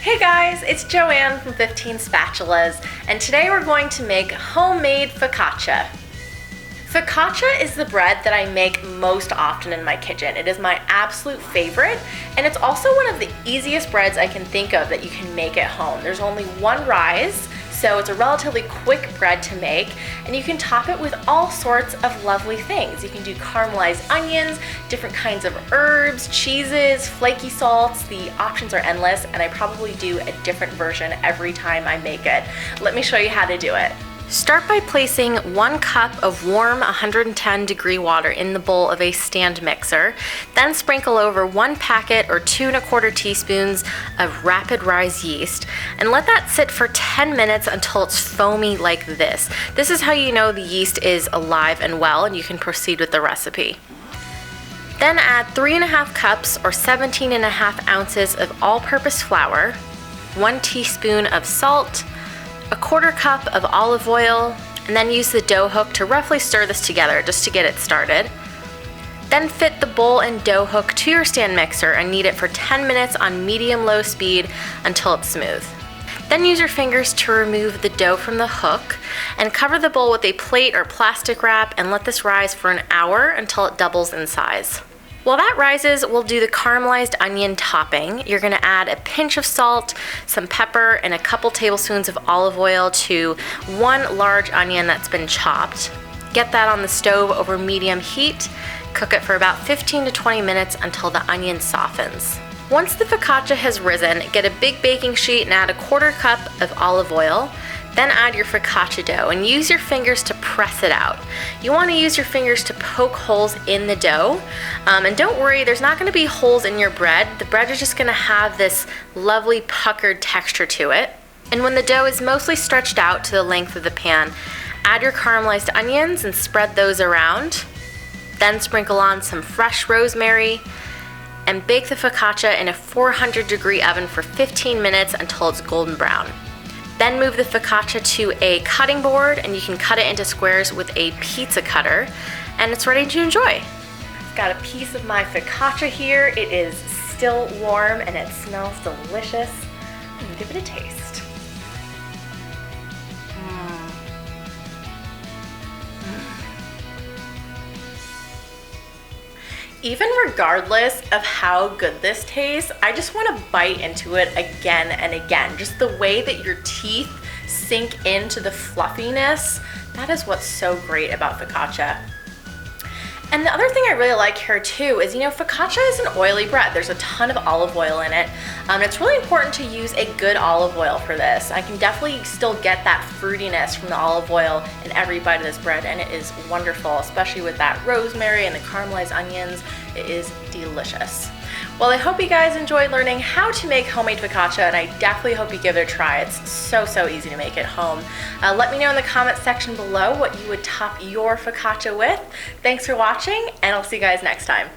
Hey guys, it's Joanne from 15 Spatulas, and today we're going to make homemade focaccia. Focaccia is the bread that I make most often in my kitchen. It is my absolute favorite, and it's also one of the easiest breads I can think of that you can make at home. There's only one rise, so it's a relatively quick bread to make, and you can top it with all sorts of lovely things. You can do caramelized onions, different kinds of herbs, cheeses, flaky salts. The options are endless, and I probably do a different version every time I make it. Let me show you how to do it. Start by placing 1 cup of warm 110-degree water in the bowl of a stand mixer. Then sprinkle over 1 packet or 2 1/4 teaspoons of rapid rise yeast and let that sit for 10 minutes until it's foamy like this. This is how you know the yeast is alive and well, and you can proceed with the recipe. Then add 3 1/2 cups or 17 1/2 ounces of all-purpose flour, 1 teaspoon of salt, 1/4 cup of olive oil, and then use the dough hook to roughly stir this together just to get it started. Then fit the bowl and dough hook to your stand mixer and knead it for 10 minutes on medium-low speed until it's smooth. Then use your fingers to remove the dough from the hook and cover the bowl with a plate or plastic wrap and let this rise for an hour until it doubles in size. While that rises, we'll do the caramelized onion topping. You're gonna add a pinch of salt, some pepper, and a couple tablespoons of olive oil to 1 large onion that's been chopped. Get that on the stove over medium heat. Cook it for about 15 to 20 minutes until the onion softens. Once the focaccia has risen, get a big baking sheet and add 1/4 cup of olive oil. Then add your focaccia dough and use your fingers to press it out. You want to use your fingers to poke holes in the dough. And don't worry, there's not going to be holes in your bread. The bread is just going to have this lovely puckered texture to it. And when the dough is mostly stretched out to the length of the pan, add your caramelized onions and spread those around. Then sprinkle on some fresh rosemary and bake the focaccia in a 400-degree oven for 15 minutes until it's golden brown. Then move the focaccia to a cutting board and you can cut it into squares with a pizza cutter, and it's ready to enjoy. I've got a piece of my focaccia here. It is still warm and it smells delicious. I'm gonna give it a taste. Even regardless of how good this tastes, I just want to bite into it again and again. Just the way that your teeth sink into the fluffiness, that is what's so great about focaccia. And the other thing I really like here too is, focaccia is an oily bread. There's a ton of olive oil in it. It's really important to use a good olive oil for this. I can definitely still get that fruitiness from the olive oil in every bite of this bread, and it is wonderful, especially with that rosemary and the caramelized onions. It is delicious. Well, I hope you guys enjoyed learning how to make homemade focaccia, and I definitely hope you give it a try. It's so easy to make at home. Let me know in the comment section below what you would top your focaccia with. Thanks for watching, and I'll see you guys next time.